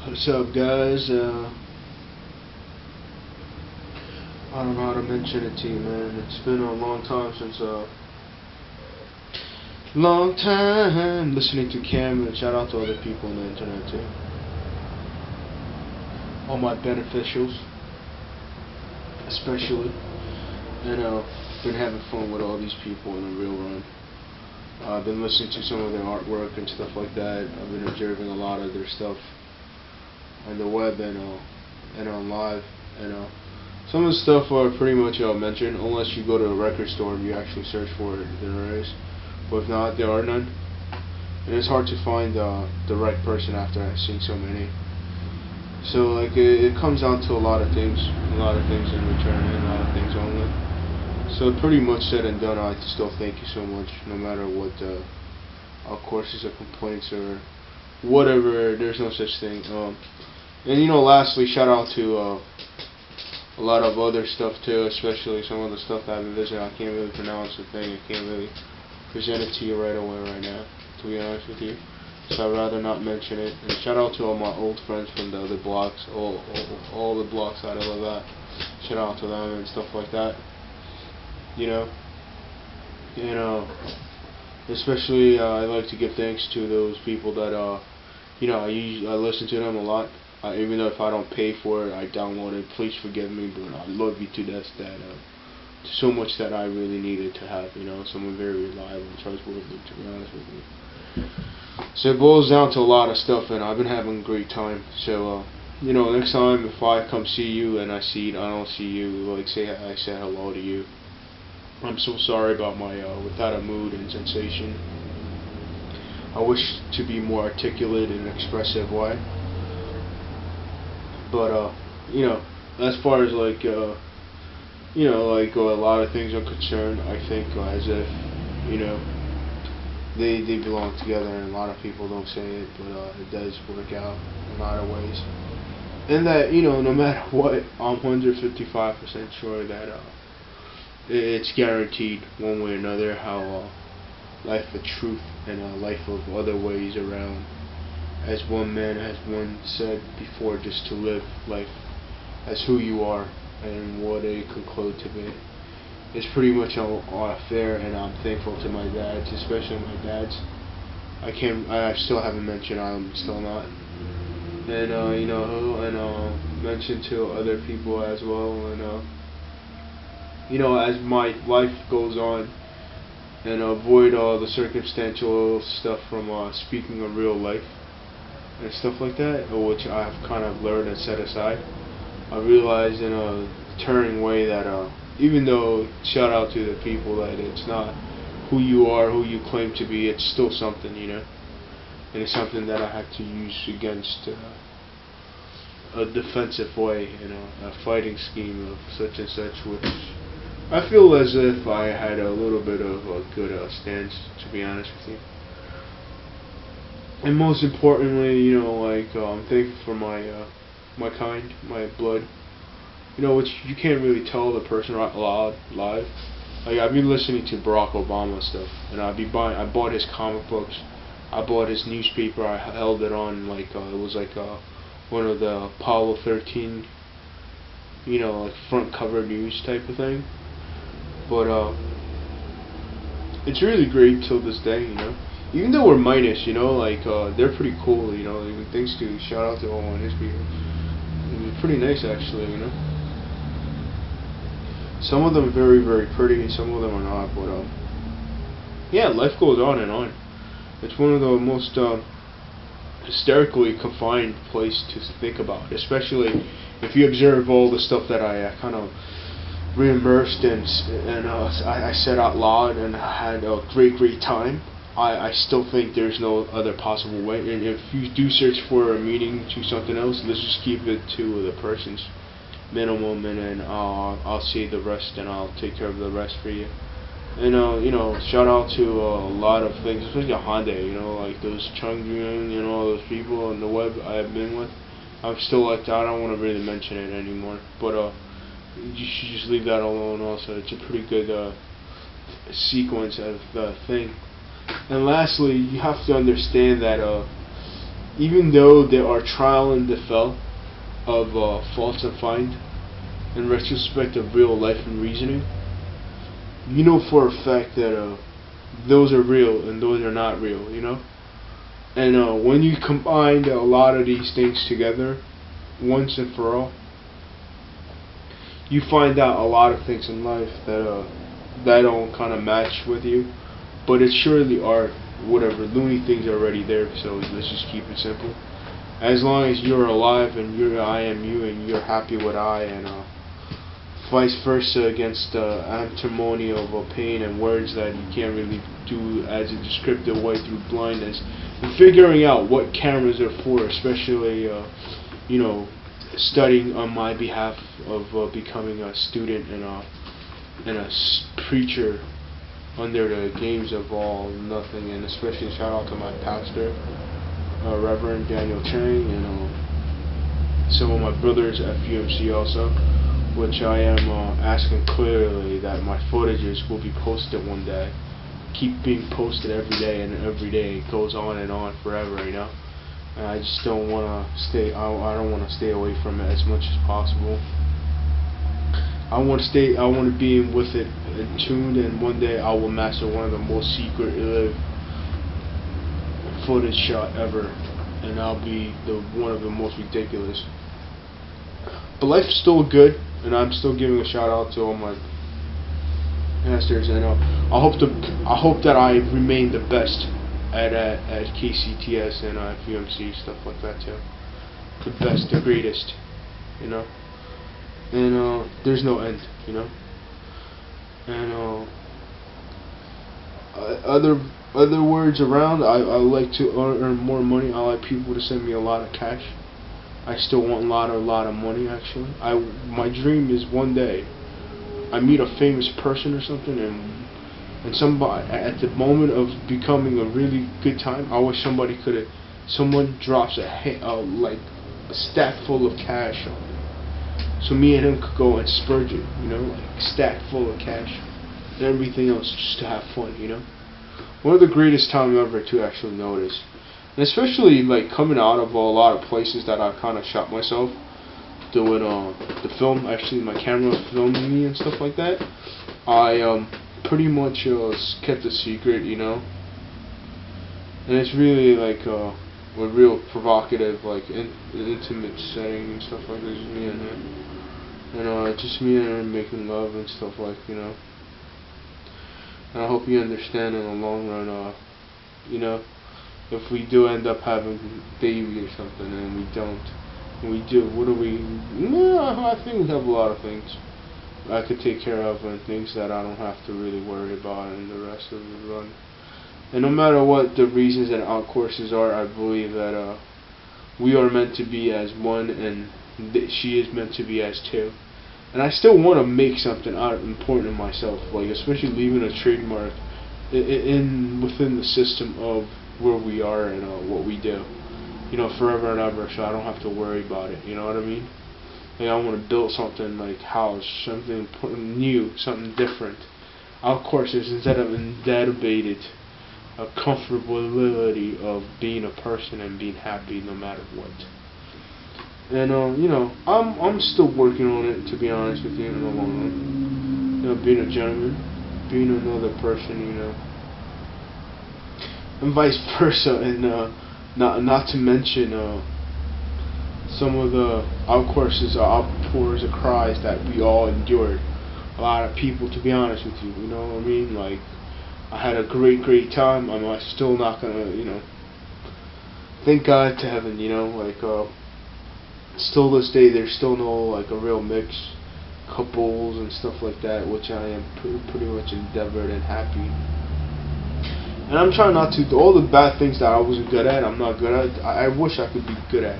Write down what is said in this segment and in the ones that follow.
What's up, guys? I don't know how to mention it to you, man. It's been a long time since long time listening to Cam, and shout out to other people on the internet too. All my beneficials, especially, and been having fun with all these people in the real run. I've been listening to some of their artwork and stuff like that. I've been observing a lot of their stuff on the web and on live, and some of the stuff are pretty much mentioned, unless you go to a record store and you actually search for it. There is, but if not, there are none. And it's hard to find the right person after I've seen so many. So like it comes down to a lot of things in return, and a lot of things only. So pretty much said and done, I still thank you so much, no matter what courses or complaints or whatever. There's no such thing. And lastly, shout out to a lot of other stuff too, especially some of the stuff that I've been visiting. I can't really pronounce the thing. I can't really present it to you right away right now, to be honest with you. So I'd rather not mention it. And shout out to all my old friends from the other blocks, all the blocks that I live at. Shout out to them and stuff like that. Especially I like to give thanks to those people that I listen to them a lot. Even though if I don't pay for it, I download it. Please forgive me, but I love you to death. So much that I really needed to have, someone very reliable and trustworthy, to be honest with you. So it boils down to a lot of stuff, and I've been having a great time. So next time if I come see you and I don't see you, like I said hello to you. I'm so sorry about my without a mood and sensation. I wish to be more articulate in an expressive way. But as far as like a lot of things are concerned, I think as if they belong together, and a lot of people don't say it, but it does work out in a lot of ways. And that no matter what, I'm 155% sure that it's guaranteed one way or another how life of truth and a life of other ways around. As one man has once said before, just to live life as who you are and what it conclude to be. It's pretty much fair, and I'm thankful to my dads, especially my dads. I still haven't mentioned, I'm still not. And mention to other people as well, and as my life goes on, and avoid all the circumstantial stuff from speaking of real life and stuff like that, which I've kind of learned and set aside. I realized in a turning way that even though, shout out to the people, that it's not who you are, who you claim to be, it's still something, and it's something that I have to use against a defensive way, a fighting scheme of such and such, which I feel as if I had a little bit of a good stance, to be honest with you. And most importantly, I'm thankful for my kind, my blood. Which you can't really tell the person right live. Like I've been listening to Barack Obama stuff, and I bought his comic books, I bought his newspaper, I held it on like it was like one of the Apollo 13, like front cover news type of thing. But it's really great till this day, Even though we're minus, they're pretty cool, even thanks to, shout out to all my news people. It was pretty nice actually, Some of them are very, very pretty, and some of them are not, but yeah, life goes on and on. It's one of the most hysterically confined place to think about, especially if you observe all the stuff that I kind of reimmersed and I said out loud, and I had a great time. I still think there's no other possible way, and if you do search for a meaning to something else, let's just keep it to the person's minimum, and then I'll see the rest, and I'll take care of the rest for you. And shout out to a lot of things, especially Hyundai, like those Chungyun, all those people on the web I've been with. I'm still like that. I don't want to really mention it anymore, but you should just leave that alone. Also, it's a pretty good sequence of the thing. And lastly, you have to understand that even though there are trial and defel of faults and find in retrospect of real life and reasoning, you know for a fact that those are real and those are not real, you know. And when you combine a lot of these things together once and for all, you find out a lot of things in life that don't kind of match with you, but it surely are whatever loony things are already there. So let's just keep it simple. As long as you're alive and I am you and you're happy with I, and vice versa against antimony of pain and words that you can't really do as a descriptive way through blindness, and figuring out what cameras are for, especially you know, studying on my behalf of becoming a student and a preacher under the games of all nothing. And especially shout out to my pastor, Reverend Daniel Chang, and some of my brothers at FUMC also, which I am asking clearly that my footages will be posted one day. Keep being posted every day, and every day it goes on and on forever, you know. And I just don't want to stay. I don't want to stay away from it as much as possible. I want to stay. I want to be with it in tune, and one day I will master one of the most secretive footage shot ever, and I'll be one of the most ridiculous. But life is still good, and I'm still giving a shout out to all my masters, and I hope that I remain the best at KCTS and FUMC, stuff like that too. The best, the greatest, you know. And there's no end, you know. And other words around, I like to earn more money. I like people to send me a lot of cash. I still want a lot of money, actually. My dream is one day I meet a famous person or something, and somebody at the moment of becoming a really good time, I wish someone drops like a stack full of cash on me, so me and him could go and spurge it, you know, like stack full of cash and everything else, just to have fun, you know. One of the greatest time ever to actually notice. And especially like coming out of a lot of places that I kind of shot myself doing the film, actually my camera filming me and stuff like that. I pretty much kept a secret, you know. And it's really like a real provocative, like intimate setting and stuff like this. Just me and him, and just me and him making love and stuff, like, you know. And I hope you understand in the long run, you know, if we do end up having a baby or something, and we don't, and we do, what do we? No, I think we have a lot of things I could take care of, and things that I don't have to really worry about in the rest of the run. And no matter what the reasons and outcourses are, I believe that we are meant to be as one, and she is meant to be as two. And I still want to make something out important in myself, like especially leaving a trademark within the system of where we are and what we do, you know, forever and ever, so I don't have to worry about it. You know what I mean? Like, I want to build something like house, something new, something different. Of course, instead of debated a comfortability of being a person and being happy no matter what. And you know, I'm still working on it, to be honest with you, in the long run. You know, being a gentleman, being another person, you know, and vice versa. And not to mention some of the outcourses, outpours of cries that we all endured. A lot of people, to be honest with you, you know what I mean? Like, I had a great time. I'm still not gonna, you know, thank God to heaven, you know, like, still this day there's still no like a real mix couples and stuff like that, which I am pretty much endeavored and happy. And I'm trying not to, all the bad things that I wasn't good at, I'm not good at, I wish I could be good at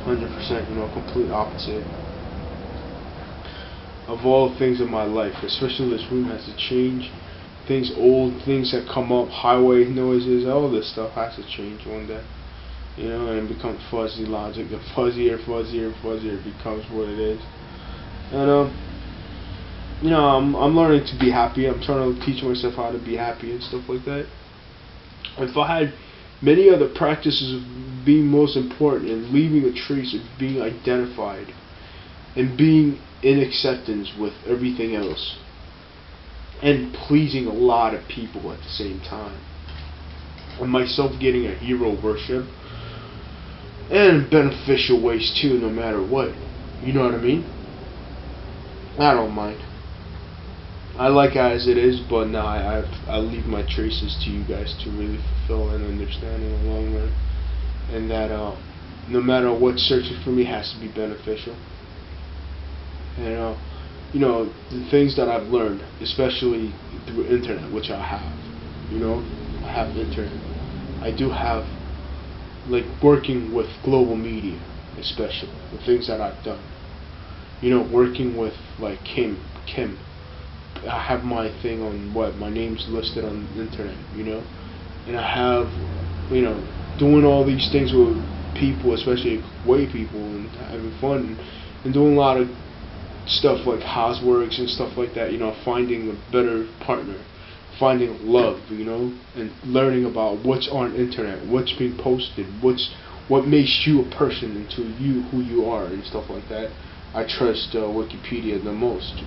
100%, you know, complete opposite of all things in my life. Especially this room has to change. Things, old things that come up, highway noises, all this stuff has to change one day. You know, and it becomes fuzzy logic, and fuzzier it becomes what it is. And I'm learning to be happy. I'm trying to teach myself how to be happy and stuff like that. If I had many other practices of being most important and leaving a trace of being identified and being in acceptance with everything else and pleasing a lot of people at the same time, and myself getting a hero worship and beneficial ways too, no matter what. You know what I mean? I don't mind. I like it as it is, but no, I leave my traces to you guys to really fulfill and understand in the long run, and that no matter what's searching for me has to be beneficial. And the things that I've learned, especially through internet, which I have. I have internet. I do have, like, working with global media, especially the things that I've done. Working with like Kim. I have my thing on my name's listed on the internet, and I have, doing all these things with people, especially white people, and having fun and doing a lot of stuff like houseworks and stuff like that, finding a better partner, finding love, and learning about what's on internet, what's being posted, what makes you a person into you who you are and stuff like that. I trust Wikipedia the most,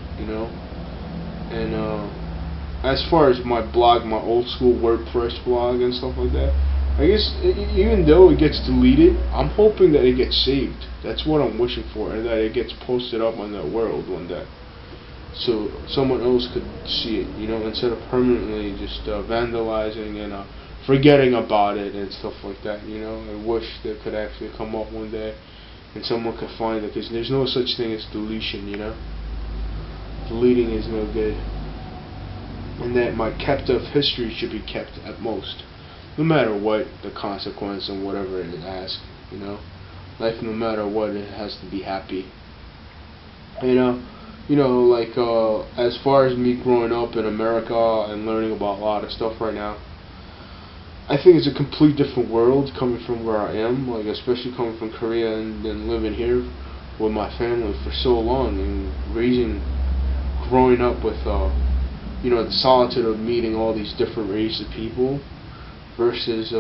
and as far as my blog, my old school WordPress blog and stuff like that, I guess even though it gets deleted, I'm hoping that it gets saved. That's what I'm wishing for, and that it gets posted up on the world one day, so someone else could see it, instead of permanently just vandalizing and forgetting about it and stuff like that. I wish that could actually come up one day and someone could find it, because there's no such thing as deletion. Deleting is no good, and that my kept of history should be kept at most, no matter what the consequence and whatever it asks. Life, no matter what, it has to be happy. Like as far as me growing up in America and learning about a lot of stuff right now, I think it's a complete different world coming from where I am, like especially coming from Korea and then living here with my family for so long and growing up with the solitude of meeting all these different races of people versus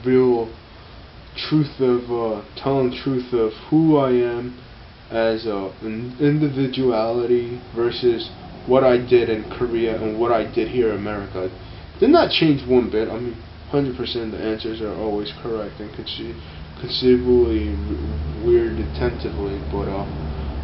real truth of telling truth of who I am as an individuality versus what I did in Korea and what I did here in America. Did not change one bit. 100% the answers are always correct and conceivably weird attentively, but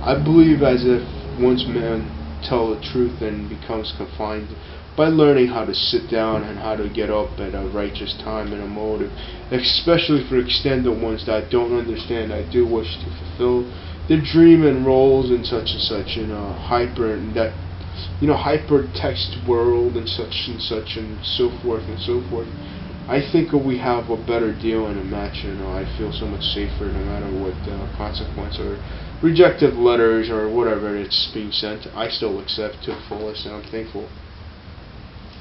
I believe as if once man tell the truth and becomes confined by learning how to sit down and how to get up at a righteous time and a motive, especially for extended ones that I don't understand. I do wish to fulfill the dream and roles and such in a hypertext world and such and so forth and so forth. I think we have a better deal in a match, I feel so much safer no matter what consequence or rejected letters or whatever it's being sent. I still accept to the fullest, and I'm thankful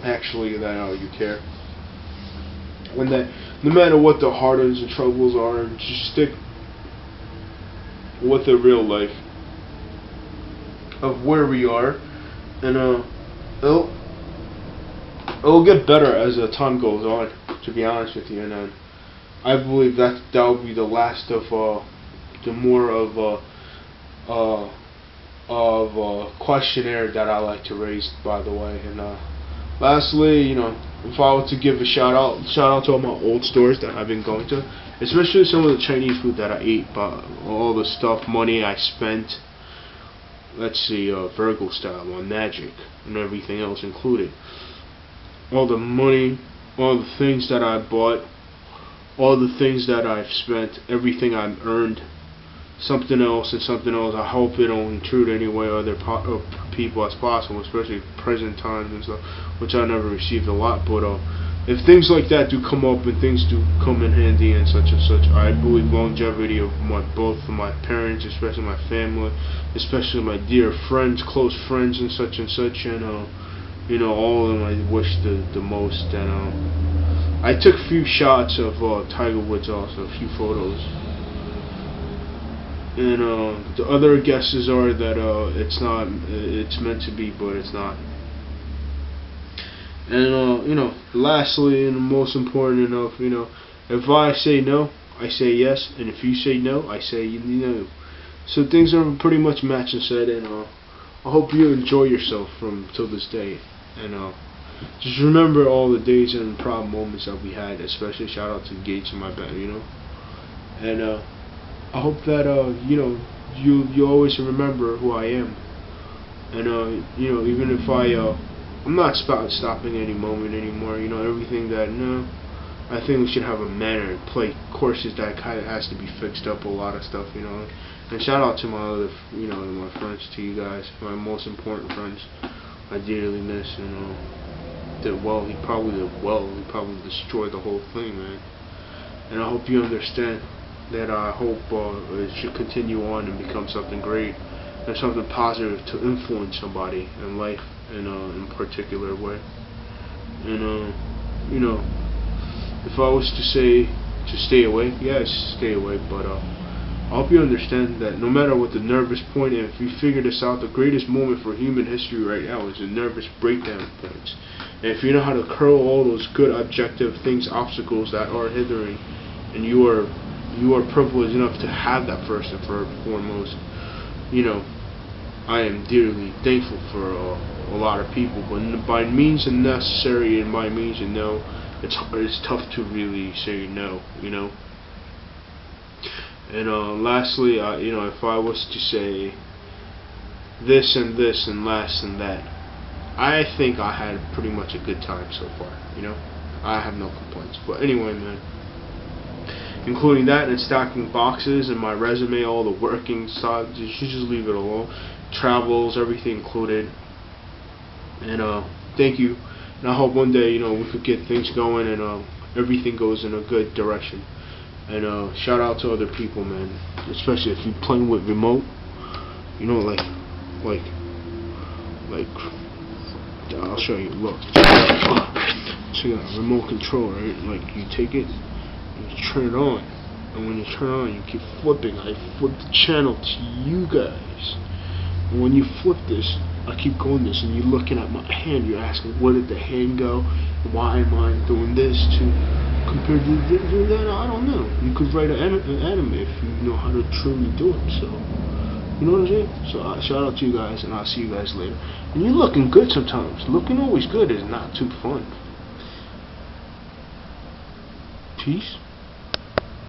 actually that you care, and that no matter what the hardens and troubles are, just stick with the real life of where we are, and it'll get better as the time goes on, to be honest with you. And I believe that will be the last of the more of a questionnaire that I like to raise, by the way. And lastly, if I were to give a shout out to all my old stores that I've been going to, especially some of the Chinese food that I ate, but all the stuff, money I spent. Let's see, Virgo style on Magic and everything else included. All the money, all the things that I bought, all the things that I've spent, everything I've earned, something else and something else. I hope it don't intrude anyway other people as possible, especially present times and stuff, which I never received a lot. But if things like that do come up and things do come in handy and such, I believe longevity of both of my parents, especially my family, especially my dear friends, close friends and such, and all of them I wish the most. And I took a few shots of Tiger Woods, also a few photos. And the other guesses are that it's not, it's meant to be, but it's not. And lastly and most important enough, if I say no, I say yes, and if you say no, I say no. So things are pretty much match and set, and I hope you enjoy yourself from till this day, and just remember all the days and proud moments that we had, especially shout out to Gates and my band, and I hope that you always remember who I am, and even if I'm not stopping any moment anymore, everything that I think we should have a manner and play courses that kind of has to be fixed up, a lot of stuff, and shout out to my other my friends, to you guys, my most important friends I dearly miss, did well. He probably destroyed the whole thing, man. And I hope you understand that I hope it should continue on and become something great and something positive to influence somebody in life in particular way. And if I was to say to stay away, yes, stay away, but I hope you understand that no matter what the nervous point, and if you figure this out, the greatest moment for human history right now is the nervous breakdown points. And if you know how to curl all those good objective things, obstacles that are hindering, and you are privileged enough to have that first and foremost, I am dearly thankful for a lot of people, but by means and necessary, and by means and no, it's tough to really say no, And lastly, if I was to say this and this and last and that, I think I had pretty much a good time so far, I have no complaints. But anyway, man, including that and stacking boxes and my resume, all the working stuff, you should just leave it alone. Travels, everything included. And thank you. And I hope one day, we could get things going and everything goes in a good direction. And shout out to other people, man, especially if you're playing with remote, like I'll show you. Look, so you got a remote control, right? Like you take it, and you turn it on, and when you turn it on, you keep flipping. I flip the channel to you guys, and when you flip this, I keep going this, and you're looking at my hand. You're asking, where did the hand go? Why am I doing this compared to that? I don't know. You could write an anime if you know how to truly do it. So, you know what I'm saying? So shout out to you guys, and I'll see you guys later. And you're looking good sometimes. Looking always good is not too fun. Peace.